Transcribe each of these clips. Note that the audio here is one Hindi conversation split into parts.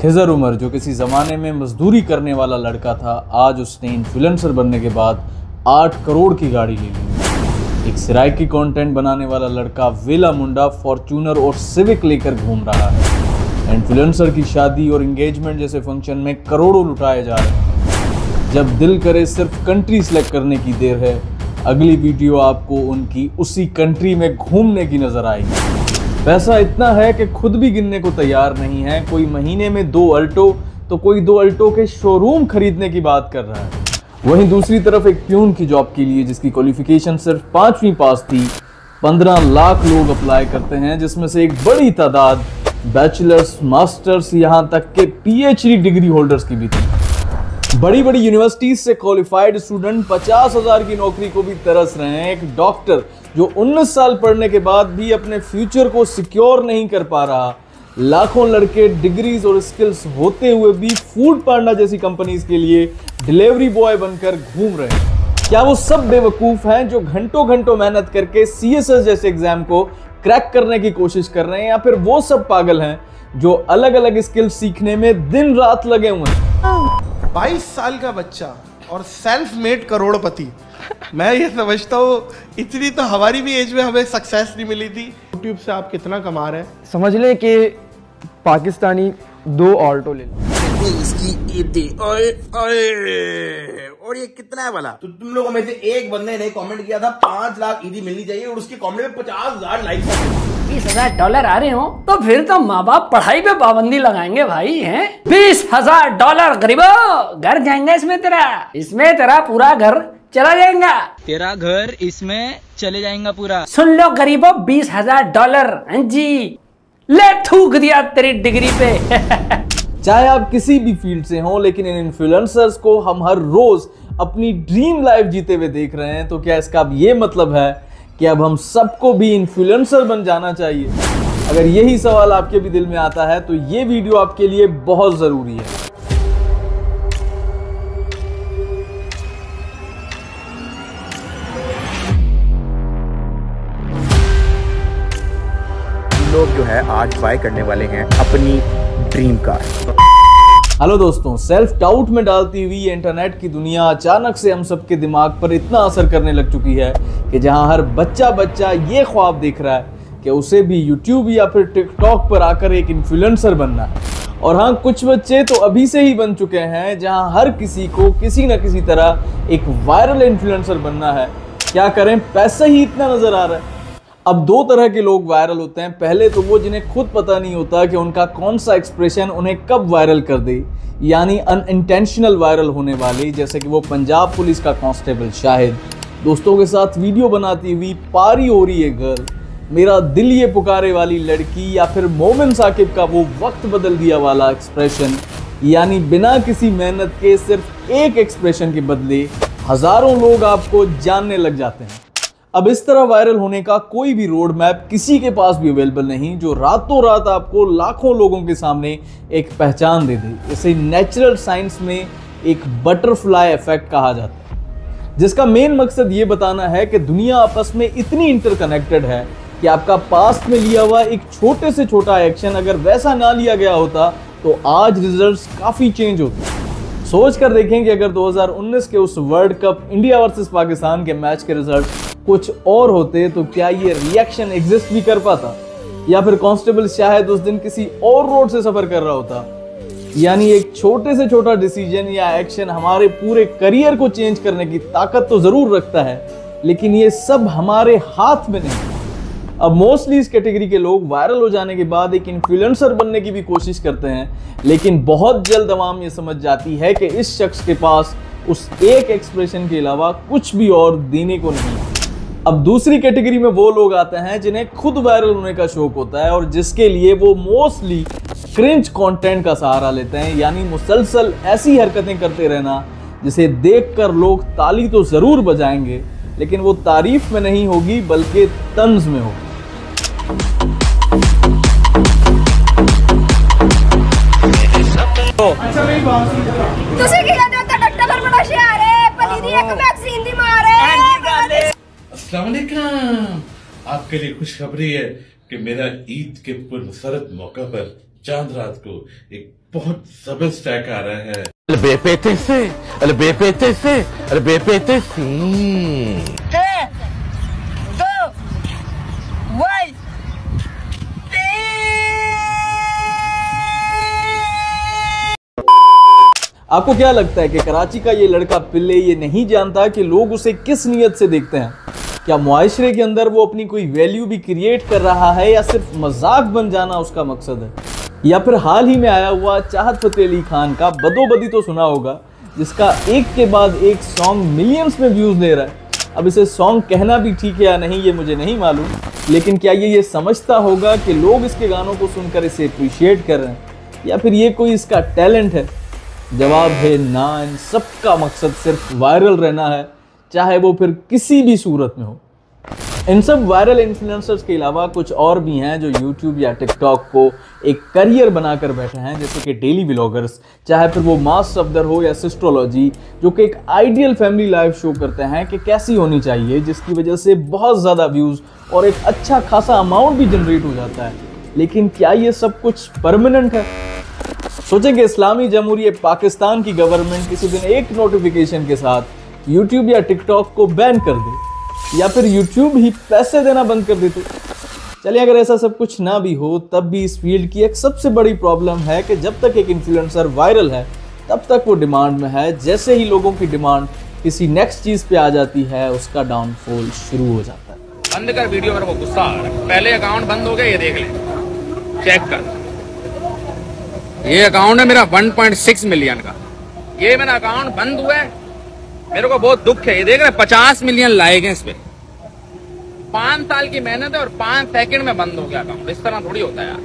खिजर उमर जो किसी ज़माने में मजदूरी करने वाला लड़का था, आज उसने इन्फ्लुएंसर बनने के बाद 8 करोड़ की गाड़ी ले ली। एक सिराइकी कंटेंट बनाने वाला लड़का वेला मुंडा फॉर्च्यूनर और सिविक लेकर घूम रहा है। इन्फ्लुएंसर की शादी और एंगेजमेंट जैसे फंक्शन में करोड़ों लुटाए जा रहे हैं। जब दिल करे सिर्फ कंट्री सिलेक्ट करने की देर है, अगली वीडियो आपको उनकी उसी कंट्री में घूमने की नजर आएगी। पैसा इतना है कि खुद भी गिनने को तैयार नहीं है। कोई महीने में 2 अल्टो तो कोई 2 अल्टो के शोरूम खरीदने की बात कर रहा है। वहीं दूसरी तरफ एक प्यून की जॉब के लिए जिसकी क्वालिफिकेशन सिर्फ 5वीं पास थी, 15 लाख लोग अप्लाई करते हैं, जिसमें से एक बड़ी तादाद बैचलर्स, मास्टर्स, यहाँ तक के PhD डिग्री होल्डर्स की भी थी। बड़ी बड़ी यूनिवर्सिटीज से क्वालिफाइड स्टूडेंट 50,000 की नौकरी को भी तरस रहे हैं। एक डॉक्टर जो 19 साल पढ़ने के बाद भी अपने फ्यूचर को सिक्योर नहीं कर पा रहा। लाखों लड़के डिग्रीज और स्किल्स होते हुए भी फूड पांडा जैसी कंपनीज के लिए डिलीवरी बॉय बनकर घूम रहे हैं। क्या वो सब बेवकूफ हैं जो घंटों घंटों मेहनत करके CSS जैसे एग्जाम को क्रैक करने की कोशिश कर रहे हैं, या फिर वो सब पागल हैं जो अलग अलग स्किल सीखने में दिन रात लगे हुए हैं? 22 साल का बच्चा और सेल्फ मेड करोड़पति। मैं ये समझता हूँ इतनी तो हमारी भी एज में हमें सक्सेस नहीं मिली थी। यूट्यूब से आप कितना कमा रहे हैं? समझ लें कि पाकिस्तानी 2 ऑल्टो ले लो। इसकी और ये कितना है वाला? तो तुम लोगों में से एक बंदे ने कमेंट किया था 5 लाख ईदी मिलनी चाहिए और उसके कमेंट में 50,000 लाइक्स। $20,000 आ रहे हो तो फिर तो माँ बाप पढ़ाई पे पाबंदी लगाएंगे भाई हैं। $20,000 गरीबो, घर जाएंगे इसमें तेरा पूरा घर चला जाएगा। तेरा घर इसमें चले जाएगा पूरा। सुन लो गरीबो, $20,000 जी ले थूक दिया तेरी डिग्री पे। चाहे आप किसी भी फील्ड से हो, लेकिन इन इन्फ्लुएंसर्स को हम हर रोज अपनी ड्रीम लाइफ जीते हुए देख रहे हैं। तो क्या इसका अब ये मतलब है कि अब हम सबको भी इन्फ्लुएंसर बन जाना चाहिए? अगर यही सवाल आपके भी दिल में आता है तो ये वीडियो आपके लिए बहुत जरूरी है। लोग जो है आज बाय करने वाले हैं अपनी ड्रीम कार। हेलो दोस्तों, सेल्फ डाउट में डालती हुई इंटरनेट की दुनिया अचानक से हम सबके दिमाग पर इतना असर करने लग चुकी है कि जहां हर बच्चा ये ख्वाब देख रहा है कि उसे भी यूट्यूब या फिर टिकटॉक पर आकर एक इन्फ्लुएंसर बनना है। और हाँ, कुछ बच्चे तो अभी से ही बन चुके हैं जहां हर किसी को किसी न किसी तरह एक वायरल इन्फ्लुएंसर बनना है। क्या करें, पैसा ही इतना नजर आ रहा है। अब 2 तरह के लोग वायरल होते हैं। पहले तो वो जिन्हें खुद पता नहीं होता कि उनका कौन सा एक्सप्रेशन उन्हें कब वायरल कर दे, यानी अनइंटेंशनल वायरल होने वाले, जैसे कि वो पंजाब पुलिस का कांस्टेबल शाहिद, दोस्तों के साथ वीडियो बनाती हुई पारी हो रही है गर्ल, मेरा दिल ये पुकारे वाली लड़की, या फिर मोमिन साकिब का वो वक्त बदल दिया वाला एक्सप्रेशन, यानी बिना किसी मेहनत के सिर्फ एक एक्सप्रेशन के बदले हजारों लोग आपको जानने लग जाते हैं। अब इस तरह वायरल होने का कोई भी रोड मैप किसी के पास भी अवेलेबल नहीं जो रातों रात आपको लाखों लोगों के सामने एक पहचान दे दे। इसे नेचुरल साइंस में एक बटरफ्लाई इफेक्ट कहा जाता है, जिसका मेन मकसद ये बताना है कि दुनिया आपस में इतनी इंटरकनेक्टेड है कि आपका पास्ट में लिया हुआ एक छोटे से छोटा एक्शन अगर वैसा ना लिया गया होता तो आज रिजल्ट्स काफी चेंज होते। सोच कर देखें कि अगर 2019 के उस world cup India versus Pakistan के मैच के रिजल्ट कुछ और होते तो क्या ये रिएक्शन एग्जिस्ट भी कर पाता, या फिर कांस्टेबल शायद उस दिन किसी और रोड से सफर कर रहा होता। यानी एक छोटे से छोटा डिसीजन या एक्शन हमारे पूरे करियर को चेंज करने की ताकत तो जरूर रखता है, लेकिन ये सब हमारे हाथ में नहीं। अब मोस्टली इस कैटेगरी के लोग वायरल हो जाने के बाद एक इन्फ्लुएंसर बनने की भी कोशिश करते हैं, लेकिन बहुत जल्द आवाम ये समझ जाती है कि इस शख्स के पास उस एक एक्सप्रेशन के अलावा कुछ भी और देने को नहीं है। अब दूसरी कैटेगरी में वो लोग आते हैं जिन्हें खुद वायरल होने का शौक होता है और जिसके लिए वो मोस्टली क्रिंज कंटेंट का सहारा लेते हैं, यानी मुसलसल ऐसी हरकतें करते रहना जिसे देखकर लोग ताली तो जरूर बजाएंगे, लेकिन वो तारीफ में नहीं होगी बल्कि तंज में होगी। अच्छा मेरी बात सुन, ਤੁਸੀਂ ਕੀ ਕਹਿੰਦੇ ਹੋ ਟੱਟਾ ਪਰ ਬੜਾ ਸ਼ਹਿਰ ਹੈ ਪਲੀ ਦੀ ਇੱਕ ਵੈਕਸੀਨ ਦੀ ਮਾਰ है। अस्सलाम वालेकुम। आपके लिए खुशखबरी है कि मेरा ईद के पुरमसरत मौका पर चांद रात को एक बहुत जबरदस्त ट्रैक आ रहा है। आपको क्या लगता है कि कराची का ये लड़का पिल्ले ये नहीं जानता कि लोग उसे किस नीयत से देखते हैं? क्या मुआशरे के अंदर वो अपनी कोई वैल्यू भी क्रिएट कर रहा है या सिर्फ मजाक बन जाना उसका मकसद है? या फिर हाल ही में आया हुआ चाहत फतेह अली खान का बदोबदी तो सुना होगा, जिसका एक के बाद एक सॉन्ग मिलियंस में व्यूज ले रहा है। अब इसे सॉन्ग कहना भी ठीक है या नहीं ये मुझे नहीं मालूम, लेकिन क्या ये समझता होगा कि लोग इसके गानों को सुनकर इसे अप्रिशिएट कर रहे हैं या फिर ये कोई इसका टैलेंट है? जवाब है ना। इन सबका मकसद सिर्फ वायरल रहना है, चाहे वो फिर किसी भी सूरत में हो। इन सब वायरल इन्फ्लुएंसर्स के अलावा कुछ और भी हैं जो यूट्यूब या टिकटॉक को एक करियर बनाकर बैठे हैं, जैसे कि डेली व्लॉगर्स, चाहे फिर वो मास सफदर हो या सिस्ट्रोलॉजी, जो कि एक आइडियल फैमिली लाइफ शो करते हैं कि कैसी होनी चाहिए, जिसकी वजह से बहुत ज़्यादा व्यूज़ और एक अच्छा खासा अमाउंट भी जनरेट हो जाता है। लेकिन क्या ये सब कुछ परमानेंट है? सोचें कि इस्लामी जमहूरियत पाकिस्तान की गवर्नमेंट किसी दिन एक नोटिफिकेशन के साथ यूट्यूब या टिकटॉक को बैन कर दे या फिर यूट्यूब ही पैसे देना बंद कर दे तो चलिए, अगर ऐसा सब कुछ ना भी हो तब भी इस फील्ड की एक सबसे बड़ी प्रॉब्लम है कि जब तक एक इन्फ्लुएंसर वायरल है तब तक वो डिमांड में है। जैसे ही लोगों की डिमांड किसी नेक्स्ट चीज़ पे आ जाती है उसका डाउनफॉल शुरू हो जाता है। बंद कर वीडियो, मेरे को गुस्सा आ रहा है। पहले अकाउंट बंद हो गया, ये देख ले, चेक कर। ये अकाउंट है मेरा 1.6 मिलियन का, ये मेरा अकाउंट बंद हुआ है, मेरे को बहुत दुख है। ये देख रहे 50 मिलियन लाइक हैं इस पे, 5 साल की मेहनत है और 5 सेकंड में बंद हो गया अकाउंट। इस तरह थोड़ी होता है यार।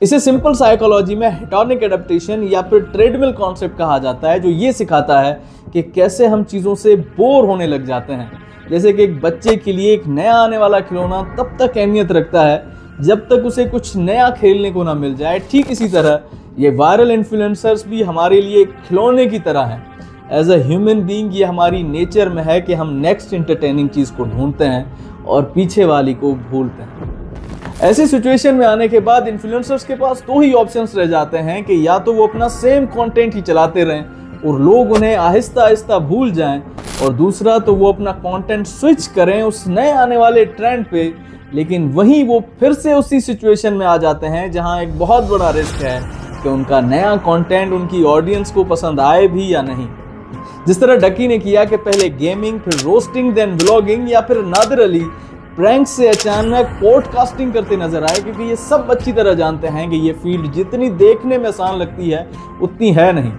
इसे सिंपल साइकोलॉजी में हेडोनिक एडेप्टेशन या फिर ट्रेडमिल कॉन्सेप्ट कहा जाता है, जो ये सिखाता है कि कैसे हम चीज़ों से बोर होने लग जाते हैं। जैसे कि एक बच्चे के लिए एक नया आने वाला खिलौना तब तक अहमियत रखता है जब तक उसे कुछ नया खेलने को ना मिल जाए, ठीक इसी तरह ये वायरल इन्फ्लुएंसर्स भी हमारे लिए खिलौने की तरह हैं। एज अ ह्यूमन बीइंग ये हमारी नेचर में है कि हम नेक्स्ट एंटरटेनिंग चीज़ को ढूंढते हैं और पीछे वाली को भूलते हैं। ऐसी सिचुएशन में आने के बाद इन्फ्लुएंसर्स के पास 2 ही ऑप्शंस रह जाते हैं कि या तो वो अपना सेम कंटेंट ही चलाते रहें और लोग उन्हें आहिस्ता आहिस्ता भूल जाएं, और दूसरा तो वो अपना कंटेंट स्विच करें उस नए आने वाले ट्रेंड पे, लेकिन वहीं वो फिर से उसी सिचुएशन में आ जाते हैं जहां एक बहुत बड़ा रिस्क है कि उनका नया कंटेंट उनकी ऑडियंस को पसंद आए भी या नहीं। जिस तरह डकी ने किया कि पहले गेमिंग, फिर रोस्टिंग, देन व्लॉगिंग, या फिर नादिर अली प्रैंक से अचानक पॉडकास्टिंग करते नजर आए, क्योंकि ये सब अच्छी तरह जानते हैं कि ये फील्ड जितनी देखने में आसान लगती है उतनी है नहीं।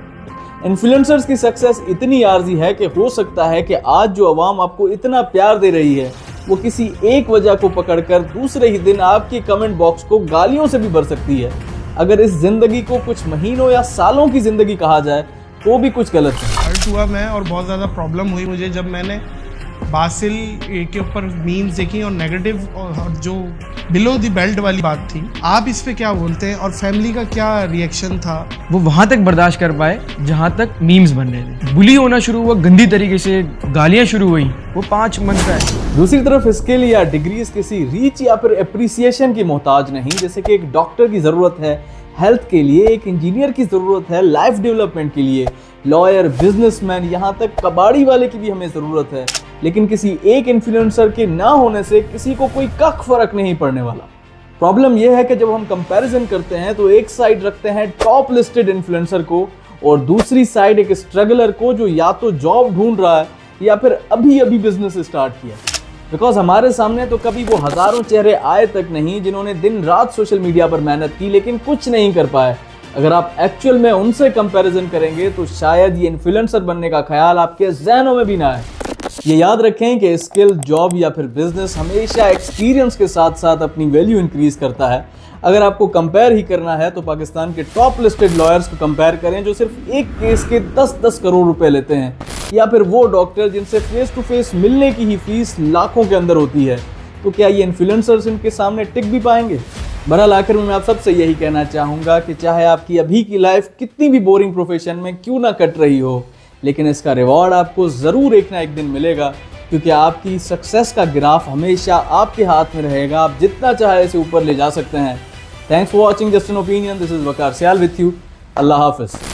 इन्फ्लुएंसर्स की सक्सेस इतनी आर्जी है कि हो सकता है कि आज जो आवाम आपको इतना प्यार दे रही है वो किसी एक वजह को पकड़कर दूसरे ही दिन आपके कमेंट बॉक्स को गालियों से भी भर सकती है। अगर इस जिंदगी को कुछ महीनों या सालों की जिंदगी कहा जाए तो भी कुछ गलत है। हर्ट हुआ मैं, और बहुत ज़्यादा प्रॉब्लम हुई मुझे जब मैंने बासिल के ऊपर मीम्स देखी और नेगेटिव और जो बिलो द बेल्ट वाली बात थी। आप इस पे क्या बोलते हैं और फैमिली का क्या रिएक्शन था? वो वहां तक बर्दाश्त कर पाए जहां तक मीम्स बन रहे थे। बुली होना शुरू हुआ, गंदी तरीके से गालियां शुरू हुई, वो 5 मंथ का है। दूसरी तरफ स्किल या डिग्रीज किसी रीच या फिर एप्रिसिएशन की मोहताज नहीं। जैसे कि एक डॉक्टर की ज़रूरत है हेल्थ के लिए, एक इंजीनियर की ज़रूरत है लाइफ डेवलपमेंट के लिए, लॉयर, बिजनेसमैन, यहाँ तक कबाड़ी वाले की भी हमें ज़रूरत है। लेकिन किसी एक इन्फ्लुएंसर के ना होने से किसी को कोई कख फर्क नहीं पड़ने वाला। प्रॉब्लम यह है कि जब हम कंपैरिजन करते हैं तो एक साइड रखते हैं टॉप लिस्टेड इन्फ्लुएंसर को और दूसरी साइड एक स्ट्रगलर को जो या तो जॉब ढूंढ रहा है या फिर अभी अभी बिजनेस स्टार्ट किया। बिकॉज हमारे सामने तो कभी वो हज़ारों चेहरे आए तक नहीं जिन्होंने दिन रात सोशल मीडिया पर मेहनत की लेकिन कुछ नहीं कर पाए। अगर आप एक्चुअल में उनसे कंपैरिजन करेंगे तो शायद ये इन्फ्लुएंसर बनने का ख्याल आपके जहनों में भी ना आए। ये याद रखें कि स्किल, जॉब या फिर बिजनेस हमेशा एक्सपीरियंस के साथ साथ अपनी वैल्यू इंक्रीज करता है। अगर आपको कंपेयर ही करना है तो पाकिस्तान के टॉप लिस्टेड लॉयर्स को कंपेयर करें जो सिर्फ एक केस के 10-10 करोड़ रुपए लेते हैं, या फिर वो डॉक्टर जिनसे फेस टू फेस मिलने की ही फीस लाखों के अंदर होती है। तो क्या ये इन्फ्लुएंसर्स इनके सामने टिक भी पाएंगे? बहरहाल आखिर में मैं आप सबसे यही कहना चाहूँगा कि चाहे आपकी अभी की लाइफ कितनी भी बोरिंग प्रोफेशन में क्यों ना कट रही हो, लेकिन इसका रिवॉर्ड आपको ज़रूर एक ना एक दिन मिलेगा, क्योंकि आपकी सक्सेस का ग्राफ हमेशा आपके हाथ में रहेगा। आप जितना चाहे इसे ऊपर ले जा सकते हैं, Thanks for watching Just an Opinion. This is Waqar Syal with you. Allah Hafiz.